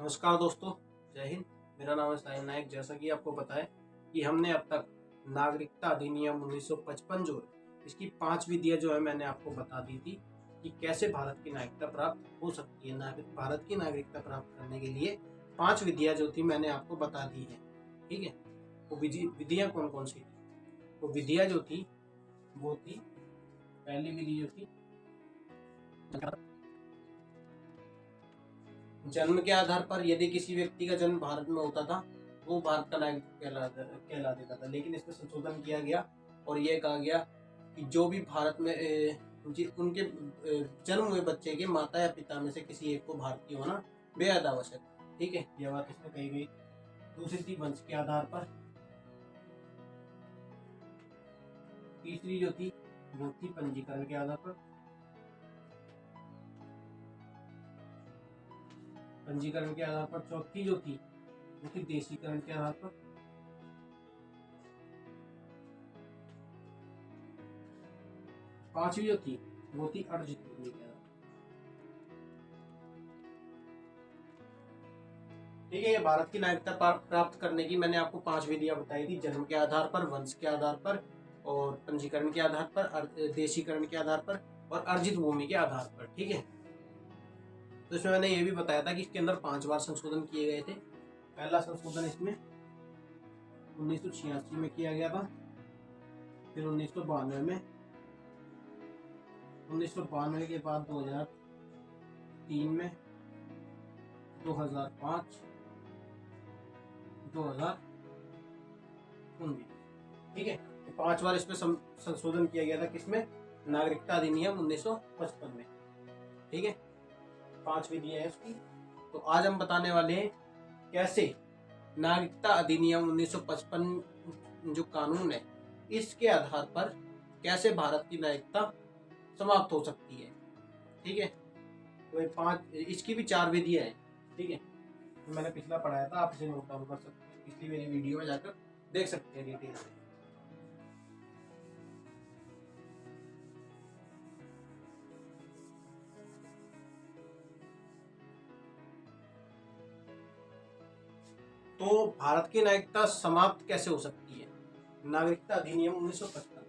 नमस्कार दोस्तों, जय हिंद। मेरा नाम है साहिल नायक। जैसा कि आपको पता है कि हमने अब तक नागरिकता अधिनियम 1955 जो है इसकी 5 विधियां जो है मैंने आपको बता दी थी कि कैसे भारत की नागरिकता प्राप्त हो सकती है। भारत की नागरिकता प्राप्त करने के लिए 5 विधियां जो थी मैंने आपको बता दी है। ठीक है, वो विधियां कौन कौन सी थी? वो विधियां जो थी वो थी, पहली विधि जो थी जन्म के आधार पर। यदि किसी व्यक्ति का जन्म भारत में होता था वो भारत का नागरिक कहला देता था, लेकिन इसमें संशोधन किया गया और यह कहा गया कि जो भी भारत में उनके जन्म हुए बच्चे के माता या पिता में से किसी एक को भारतीय होना बेहद आवश्यक। ठीक है, यह बात इसमें कही गई। दूसरी थी वंश के आधार पर। तीसरी जो थी वो थी पंजीकरण के आधार पर। पंजीकरण के आधार पर। चौथी जो थी वो थी देशीकरण के आधार पर। पांचवी जो थी वो थी अर्जित भूमि के आधार पर। ठीक है, ये भारत की नागरिकता प्राप्त करने की मैंने आपको 5 विधियां बताई थी। जन्म के आधार पर, वंश के आधार पर, और पंजीकरण के आधार पर, देशीकरण के आधार पर, और अर्जित भूमि के आधार पर। ठीक है, तो इसमें मैंने ये भी बताया था कि इसके अंदर 5 बार संशोधन किए गए थे। पहला संशोधन इसमें 1986 में किया गया था, फिर 1992 में, 1992 के बाद 2003 में, 2005, 2019। ठीक है, 5 बार इसमें संशोधन किया गया था। किसमें? नागरिकता अधिनियम 1955 में। ठीक है, 5 विधियां है उसकी। तो आज हम बताने वाले हैं कैसे नागरिकता अधिनियम 1955 जो कानून है इसके आधार पर कैसे भारत की नागरिकता समाप्त हो सकती है। ठीक है, तो 5 इसकी भी 4 विधियां हैं। ठीक है, तो मैंने पिछला पढ़ाया था, आप इसे नोट डाउन कर सकते हैं, पिछली मेरी वीडियो में जाकर देख सकते हैं डिटेल से। तो भारत की नागरिकता समाप्त कैसे हो सकती है? नागरिकता अधिनियम 1955।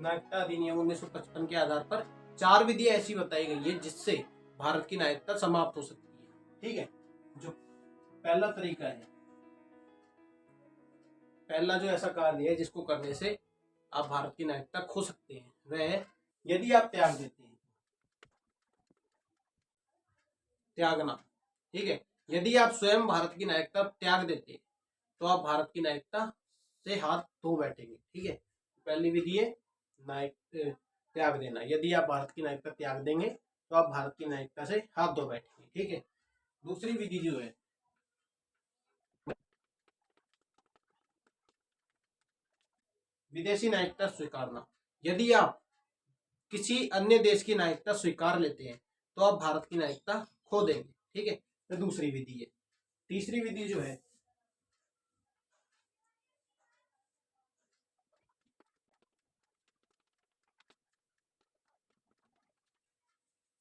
नागरिकता अधिनियम 1955 के आधार पर 4 विधियां ऐसी बताई गई है जिससे भारत की नागरिकता समाप्त हो सकती है। ठीक है, जो पहला तरीका है, पहला जो ऐसा कार्य है जिसको करने से आप भारत की नागरिकता खो सकते हैं वह है यदि आप त्याग देते हैं। त्यागना। ठीक है, यदि आप स्वयं भारत की नागरिकता त्याग देते हैं तो आप भारत की नागरिकता से हाथ धो बैठेंगे। ठीक है, पहली विधि है नागरिक त्याग देना। यदि आप भारत की नागरिकता त्याग देंगे तो आप भारत की नागरिकता से हाथ धो बैठेंगे। ठीक है, दूसरी विधि जो है विदेशी नागरिकता स्वीकारना। यदि आप किसी अन्य देश की नागरिकता स्वीकार लेते हैं तो आप भारत की नागरिकता खो देंगे। ठीक है, तो दूसरी विधि है। तीसरी विधि जो है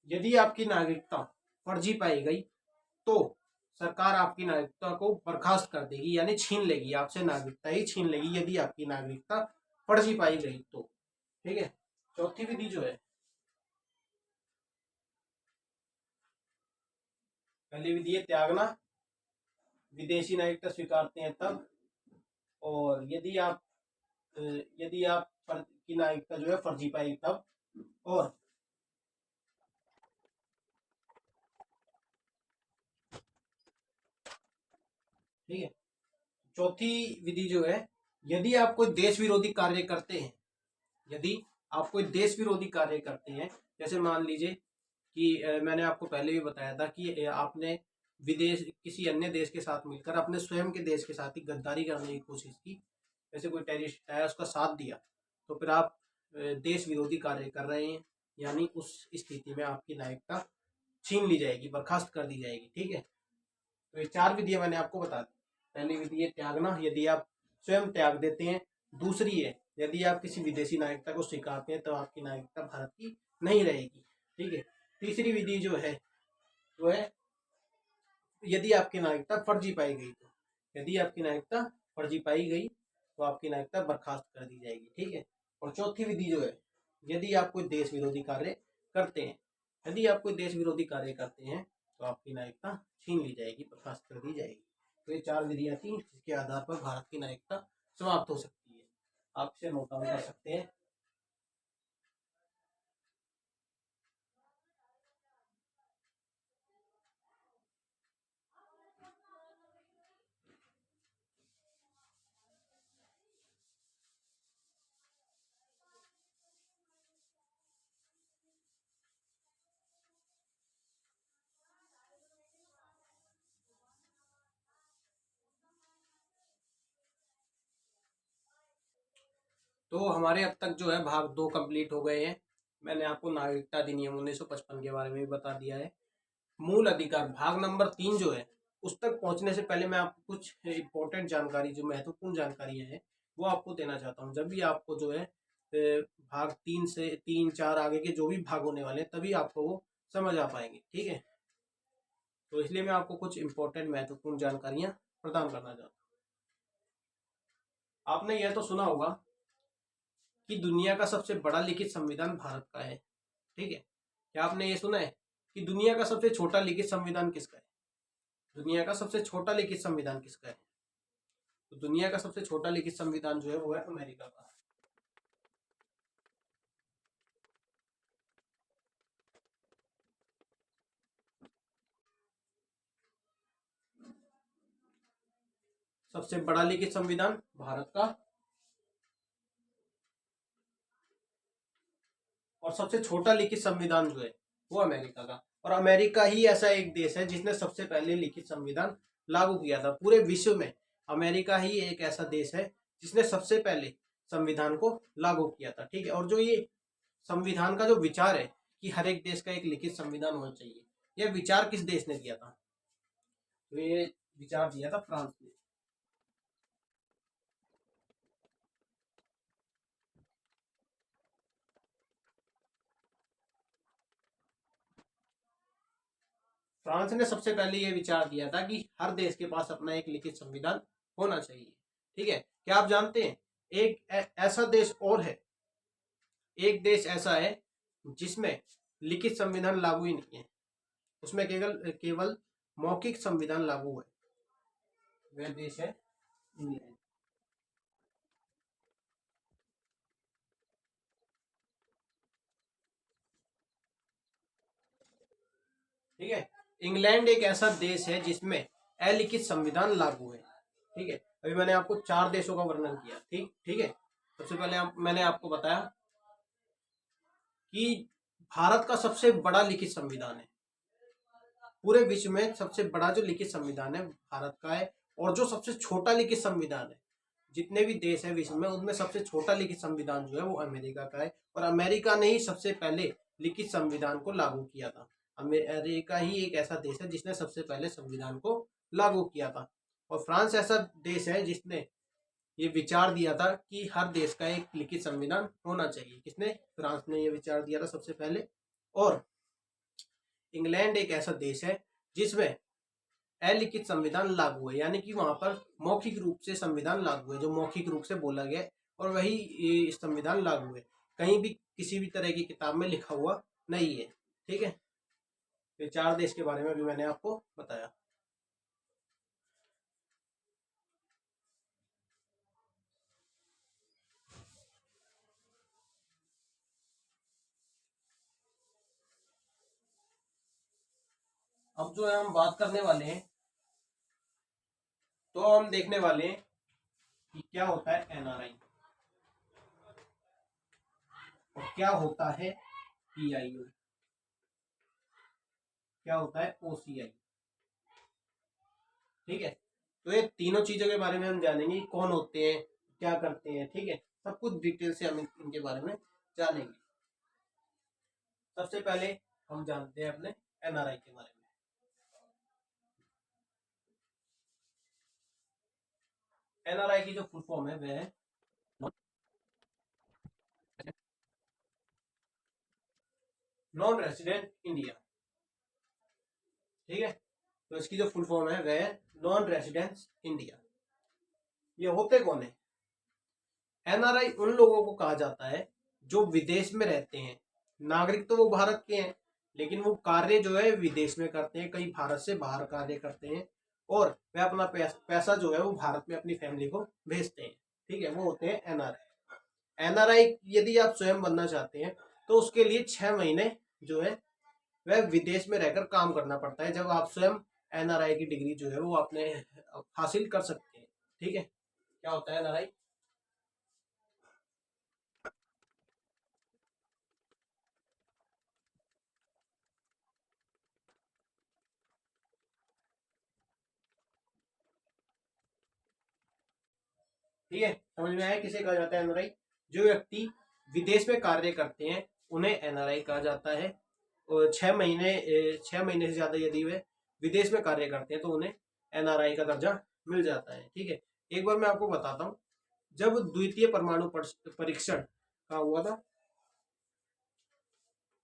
यदि आपकी नागरिकता फर्जी पाई गई तो सरकार आपकी नागरिकता को बर्खास्त कर देगी, यानी छीन लेगी, आपसे नागरिकता ही छीन लेगी यदि आपकी नागरिकता फर्जी पाई गई तो। ठीक है, चौथी विधि जो है, पहली विधि है त्यागना, विदेशी नागरिकता स्वीकारते हैं तब, और यदि आप की नागरिकता जो है फर्जी पाई तब, और ठीक है, चौथी विधि जो है यदि आप कोई देश विरोधी कार्य करते हैं, यदि आप कोई देश विरोधी कार्य करते हैं, जैसे मान लीजिए कि मैंने आपको पहले भी बताया था कि आपने विदेश किसी अन्य देश के साथ मिलकर अपने स्वयं के देश के साथ ही गद्दारी करने की कोशिश की, जैसे कोई टेररिस्ट आया उसका साथ दिया, तो फिर आप देश विरोधी कार्य कर रहे हैं, यानी उस स्थिति में आपकी नागरिकता छीन ली जाएगी, बर्खास्त कर दी जाएगी। ठीक है, तो ये 4 विधियां मैंने आपको बता दी। पहली विधि है त्यागना, यदि आप स्वयं त्याग देते हैं। दूसरी है यदि आप किसी विदेशी नागरिकता को स्वीकारते हैं तो आपकी नागरिकता भारत की नहीं रहेगी। ठीक है। तीसरी विधि जो है वो है यदि आपकी नागरिकता फर्जी पाई गई तो, यदि आपकी नागरिकता फर्जी पाई गई तो आपकी नागरिकता बर्खास्त कर दी जाएगी। ठीक है। और चौथी विधि जो है, यदि आप कोई देश विरोधी कार्य करते हैं, यदि आप कोई देश विरोधी कार्य करते हैं तो आपकी नागरिकता छीन ली जाएगी, बर्खास्त कर दी जाएगी। तो ये 4 विधियां थी जिसके आधार पर भारत की नागरिकता समाप्त हो सकती है। आप इसे नोट डाउन कर सकते हैं। तो हमारे अब तक जो है भाग 2 कंप्लीट हो गए हैं। मैंने आपको नागरिकता अधिनियम 1955 के बारे में भी बता दिया है। मूल अधिकार भाग नंबर 3 जो है, उस तक पहुंचने से पहले मैं आपको कुछ इंपॉर्टेंट जानकारी, जो महत्वपूर्ण जानकारियां हैं, वो आपको देना चाहता हूं। जब भी आपको जो है भाग 3 से 3 4 आगे के जो भी भाग होने वाले हैं, तभी आपको वो समझ आ पाएंगे। ठीक है। तो इसलिए मैं आपको कुछ इंपॉर्टेंट महत्वपूर्ण जानकारियां प्रदान करना चाहता हूँ। आपने यह तो सुना होगा कि दुनिया का सबसे बड़ा लिखित संविधान भारत का है। ठीक है। क्या आपने ये सुना है कि दुनिया का सबसे छोटा लिखित संविधान किसका है? दुनिया का सबसे छोटा लिखित संविधान किसका है? तो दुनिया का सबसे छोटा लिखित संविधान जो है वो है अमेरिका का। सबसे बड़ा लिखित संविधान भारत का, और सबसे छोटा लिखित संविधान जो है वो अमेरिका का। और अमेरिका ही ऐसा एक देश है जिसने सबसे पहले लिखित संविधान लागू किया था पूरे विश्व में। अमेरिका ही एक ऐसा देश है जिसने सबसे पहले संविधान को लागू किया था। ठीक है। और जो ये संविधान का जो विचार है कि हर एक देश का एक लिखित संविधान होना चाहिए, यह विचार किस देश ने दिया था? तो ये विचार दिया था फ्रांस ने। फ्रांस ने सबसे पहले यह विचार दिया था कि हर देश के पास अपना एक लिखित संविधान होना चाहिए। ठीक है। क्या आप जानते हैं एक ऐसा देश और है, एक देश ऐसा है जिसमें लिखित संविधान लागू ही नहीं है, उसमें केवल केवल मौखिक संविधान लागू है। वह देश है इंग्लैंड। ठीक है। इंग्लैंड एक ऐसा देश है जिसमें अलिखित संविधान लागू है। ठीक है। अभी मैंने आपको 4 देशों का वर्णन किया। ठीक ठीक है। सबसे पहले मैंने आपको बताया कि भारत का सबसे बड़ा लिखित संविधान है, पूरे विश्व में सबसे बड़ा जो लिखित संविधान है भारत का है। और जो सबसे छोटा लिखित संविधान है, जितने भी देश है विश्व में, उनमें सबसे छोटा लिखित संविधान जो है वो अमेरिका का है। और अमेरिका ने ही सबसे पहले लिखित संविधान को लागू किया था। अमेरिका ही एक ऐसा देश है जिसने सबसे पहले संविधान को लागू किया था। और फ्रांस ऐसा देश है जिसने ये विचार दिया था कि हर देश का एक लिखित संविधान होना चाहिए। किसने? फ्रांस ने ये विचार दिया था सबसे पहले। और इंग्लैंड एक ऐसा देश है जिसमें अलिखित संविधान लागू है, यानी कि वहां पर मौखिक रूप से संविधान लागू है, जो मौखिक रूप से बोला गया है और वही ये संविधान लागू है, कहीं भी किसी भी तरह की किताब में लिखा हुआ नहीं है। ठीक है। ये 4 देश के बारे में भी मैंने आपको बताया। अब जो है हम बात करने वाले हैं, तो हम देखने वाले हैं कि क्या होता है एनआरआई और क्या होता है पीआईओ, क्या होता है ओसीआई। ठीक है। तो ये तीनों चीजों के बारे में हम जानेंगे, कौन होते हैं, क्या करते हैं। ठीक है। सब कुछ डिटेल से हम इनके बारे में जानेंगे। सबसे पहले हम जानते हैं अपने एनआरआई के बारे में। एनआरआई की जो फुल फॉर्म है वह है नॉन रेसिडेंट इंडिया। ठीक है, तो इसकी जो फुल फॉर्म है वह है नॉन रेसिडेंस इंडिया। ये होते कौन है? एनआरआई उन लोगों को कहा जाता है जो विदेश में रहते हैं। नागरिक तो वो भारत के हैं, लेकिन वो कार्य जो है विदेश में करते हैं, कहीं भारत से बाहर कार्य करते हैं, और वे अपना पैसा जो है वो भारत में अपनी फैमिली को भेजते हैं। ठीक है, वो होते हैं एनआरआई। एनआरआई यदि आप स्वयं बनना चाहते हैं तो उसके लिए 6 महीने जो है वह विदेश में रहकर काम करना पड़ता है, जब आप स्वयं एनआरआई की डिग्री जो है वो अपने हासिल कर सकते हैं। ठीक है, क्या होता है एनआरआई? ठीक है, समझ में आया किसे कहा जाता है एनआरआई? जो व्यक्ति विदेश में कार्य करते हैं उन्हें एनआरआई कहा जाता है। और 6 महीने से ज्यादा यदि वे विदेश में कार्य करते हैं तो उन्हें एनआरआई का दर्जा मिल जाता है। ठीक है, एक बार मैं आपको बताता हूँ, जब द्वितीय परमाणु परीक्षण का हुआ था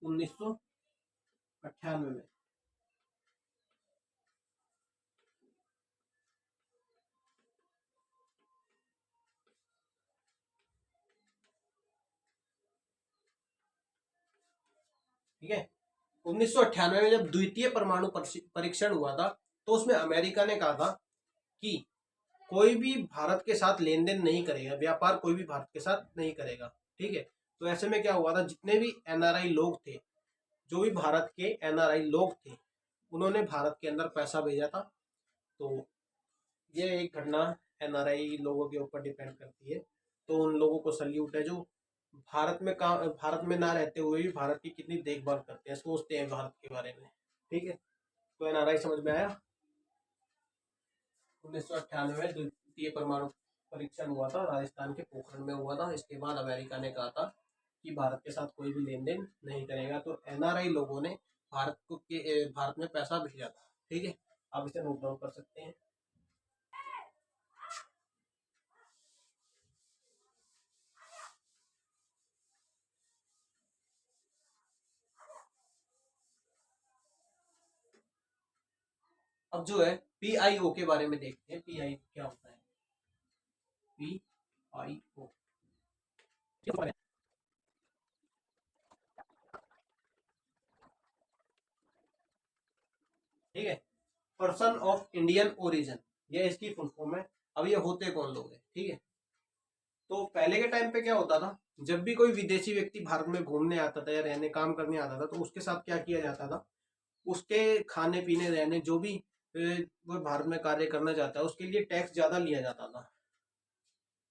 1998 में। ठीक है, 1998 में जब द्वितीय परमाणु परीक्षण हुआ था तो उसमें अमेरिका ने कहा था कि कोई भी भारत के साथ लेन देन नहीं करेगा, व्यापार कोई भी भारत के साथ नहीं करेगा। ठीक है, तो ऐसे में क्या हुआ था, जितने भी एनआरआई लोग थे, जो भी भारत के एनआरआई लोग थे, उन्होंने भारत के अंदर पैसा भेजा था। तो ये एक घटना एनआरआई लोगों के ऊपर डिपेंड करती है। तो उन लोगों को सल्यूट है जो भारत में ना रहते हुए भी भारत की कितनी देखभाल करते हैं, सोचते हैं भारत के बारे में। ठीक है, तो एनआरआई समझ में आया? 1998 में द्वितीय परमाणु परीक्षण हुआ था, राजस्थान के पोखरण में हुआ था। इसके बाद अमेरिका ने कहा था कि भारत के साथ कोई भी लेन देन नहीं करेगा। तो एनआरआई लोगों ने भारत में पैसा भेजा था। ठीक है, आप इसे नोट डाउन कर सकते हैं। अब जो है पीआईओ के बारे में देखते हैं, पीआईओ क्या होता है। पीआईओ, ठीक है, पर्सन ऑफ इंडियन ओरिजिन, ये इसकी फुल फॉर्म है। अब ये होते कौन लोग हैं? ठीक है, तो पहले के टाइम पे क्या होता था, जब भी कोई विदेशी व्यक्ति भारत में घूमने आता था या रहने काम करने आता था तो उसके साथ क्या किया जाता था, उसके खाने पीने रहने जो भी वो भारत में कार्य करना चाहता है उसके लिए टैक्स ज्यादा लिया जाता था।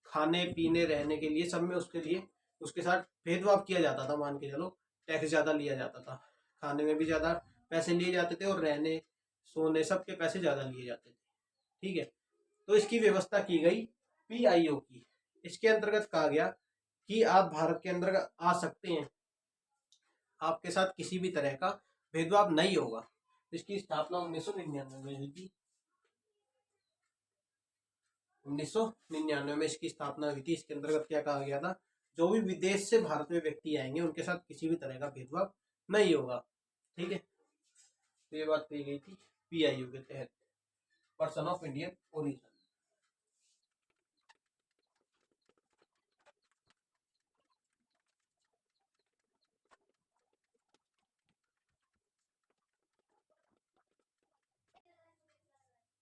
खाने पीने रहने के लिए सब में उसके लिए उसके साथ भेदभाव किया जाता था, मान के चलो टैक्स ज्यादा लिया जाता था। खाने में भी ज्यादा पैसे लिए जाते थे और रहने सोने सब के पैसे ज्यादा लिए जाते थे। ठीक है, तो इसकी व्यवस्था की गई पीआईओ की। इसके अंतर्गत कहा गया कि आप भारत के अंदर आ सकते हैं, आपके साथ किसी भी तरह का भेदभाव नहीं होगा। इसकी स्थापना 1999 में हुई थी। 1999 में इसकी स्थापना हुई थी। इसके अंतर्गत क्या कहा गया था, जो भी विदेश से भारत में व्यक्ति आएंगे उनके साथ किसी भी तरह का भेदभाव नहीं होगा। ठीक है, तो ये बात कही गई थी पीआईयू के तहत, पर्सन ऑफ इंडियन ओरिजिन।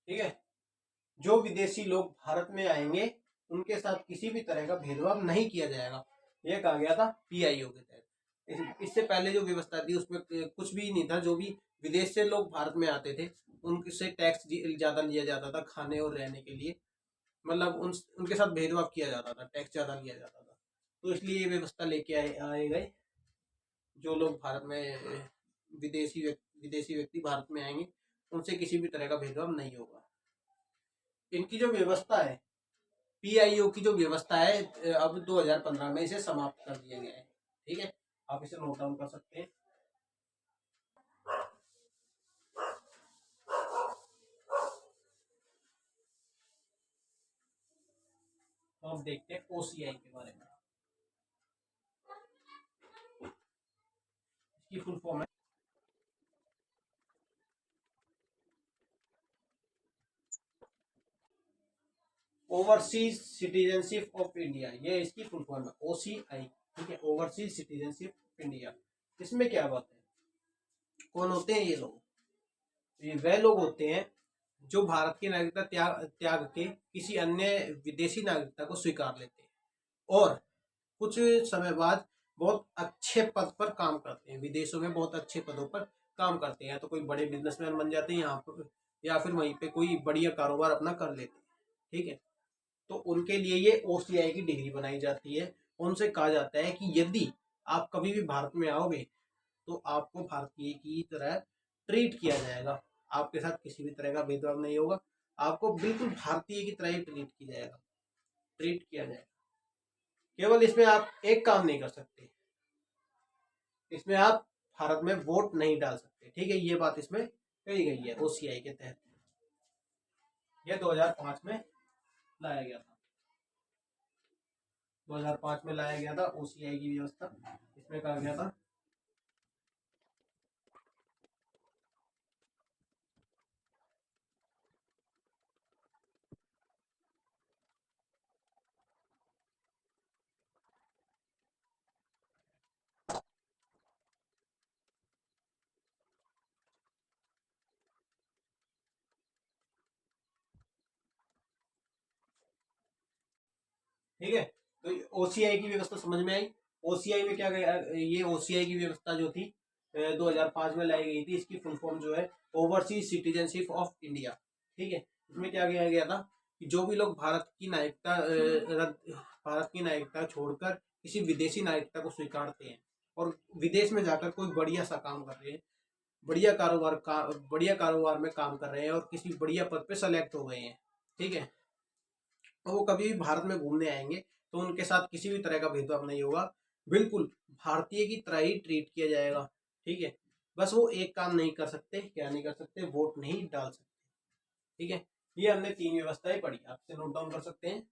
ठीक है, जो विदेशी लोग भारत में आएंगे उनके साथ किसी भी तरह का भेदभाव नहीं किया जाएगा, यह कहा गया था पीआईओ के तहत। इससे पहले जो व्यवस्था थी उसमें कुछ भी नहीं था। जो भी विदेश से लोग भारत में आते थे उनसे टैक्स ज्यादा लिया जाता था खाने और रहने के लिए, मतलब उनके साथ भेदभाव किया जाता था, टैक्स ज्यादा लिया जाता था। तो इसलिए ये व्यवस्था लेके आए गए, जो लोग भारत में विदेशी व्यक्ति भारत में आएंगे उनसे किसी भी तरह का भेदभाव नहीं होगा। इनकी जो व्यवस्था है, पीआईओ की जो व्यवस्था है, अब 2015 में इसे समाप्त कर दिया गया है। ठीक है, आप इसे नोट डाउन कर सकते हैं। तो अब देखते हैं ओसीआई के बारे में। इसकी फुल फॉर्म है ओवरसीज सिटीजनशिप ऑफ इंडिया। ये इसकी फुल फॉर्म है OCI। ठीक है, ओवरसीज सिटीजनशिप ऑफ इंडिया। इसमें क्या बात है, कौन होते हैं ये लोग? ये वह लोग होते हैं जो भारत की नागरिकता त्याग त्याग के किसी अन्य विदेशी नागरिकता को स्वीकार लेते हैं और कुछ समय बाद बहुत अच्छे पद पर काम करते हैं, विदेशों में बहुत अच्छे पदों पर काम करते हैं, या तो कोई बड़े बिजनेसमैन बन जाते हैं यहाँ पर, या फिर वहीं पे कोई बढ़िया कारोबार अपना कर लेते हैं। ठीक है, तो उनके लिए ये OCI की डिग्री बनाई जाती है। उनसे कहा जाता है कि यदि आप कभी भी भारत में आओगे तो आपको भारतीय की तरह ट्रीट किया जाएगा, आपके साथ किसी भी तरह का भेदभाव नहीं होगा, आपको बिल्कुल भारतीय की तरह ही ट्रीट किया जाएगा। केवल इसमें आप एक काम नहीं कर सकते, इसमें आप भारत में वोट नहीं डाल सकते। ठीक है, ये बात इसमें कही गई है OCI के तहत। यह 2005 में लाया गया था, 2005 में लाया गया था OCI की व्यवस्था। इसमें कहा गया था ठीक है, तो OCI की व्यवस्था समझ में आई। OCI में क्या गया, ये OCI की व्यवस्था जो थी 2005 में लाई गई थी। इसकी फुल फॉर्म जो है ओवरसीज सिटीजनशिप ऑफ इंडिया। ठीक है, इसमें क्या किया गया था कि जो भी लोग भारत की नागरिकता छोड़कर किसी विदेशी नागरिकता को स्वीकारते हैं और विदेश में जाकर कोई बढ़िया सा काम कर रहे हैं, बढ़िया कारोबार में काम कर रहे हैं और किसी बढ़िया पद पे सेलेक्ट हो गए हैं, ठीक है, तो वो कभी भी भारत में घूमने आएंगे तो उनके साथ किसी भी तरह का भेदभाव नहीं होगा, बिल्कुल भारतीय की तरह ही ट्रीट किया जाएगा। ठीक है, बस वो एक काम नहीं कर सकते, क्या नहीं कर सकते, वोट नहीं डाल सकते। ठीक है, ये हमने 3 व्यवस्थाएं पढ़ी, आपसे नोट डाउन कर सकते हैं।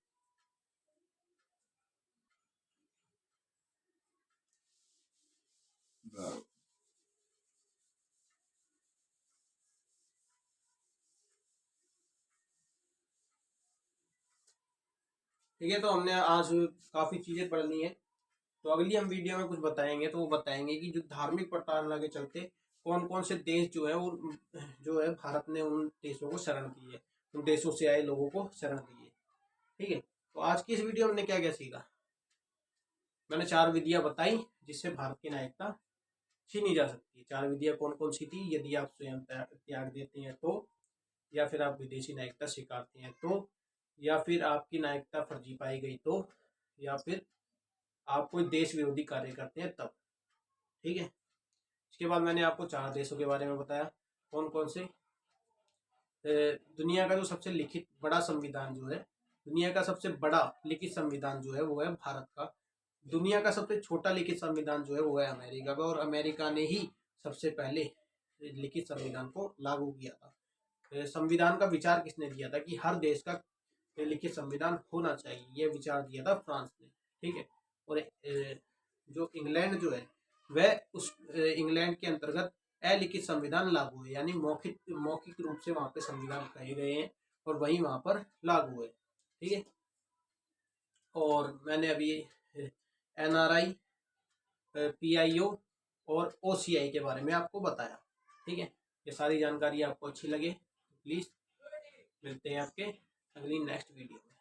ठीक है, तो हमने आज काफी चीजें पढ़ ली हैं, तो अगली हम वीडियो में कुछ बताएंगे, तो वो बताएंगे कि जो धार्मिक प्रताड़ना के चलते कौन कौन से देश जो है वो जो है भारत ने उन देशों को शरण दी है, उन देशों से आए लोगों को शरण दी है। ठीक है, तो आज की इस वीडियो में हमने क्या क्या सीखा, मैंने 4 विधियां बताई जिससे भारत की नागरिकता छीनी जा सकती है। 4 विधियां कौन कौन सी थी? यदि आप स्वयं त्याग देते हैं तो, या फिर आप विदेशी नागरिकता स्वीकारते हैं तो, या फिर आपकी नागरिकता फर्जी पाई गई तो, या फिर आप कोई देश विरोधी कार्य करते हैं तब। ठीक है, इसके बाद मैंने आपको 4 देशों के बारे में बताया, कौन कौन से। दुनिया का जो सबसे लिखित बड़ा संविधान जो है, दुनिया का सबसे बड़ा लिखित संविधान जो है वो है भारत का। दुनिया का सबसे छोटा लिखित संविधान जो है वो है अमेरिका का, और अमेरिका ने ही सबसे पहले लिखित संविधान को लागू किया था। संविधान का विचार किसने दिया था कि हर देश का लिखित संविधान होना चाहिए, यह विचार दिया था फ्रांस ने। ठीक है, और जो इंग्लैंड जो है वह उस इंग्लैंड के अंतर्गत अलिखित संविधान लागू है, यानी मौखिक रूप से वहां पे संविधान कहे गए हैं और वही वहां पर लागू है। ठीक है, और मैंने अभी NRI, PIO और OCI के बारे में आपको बताया। ठीक है, ये सारी जानकारी आपको अच्छी लगे प्लीज मिलते हैं आपके अगली नेक्स्ट वीडियो में।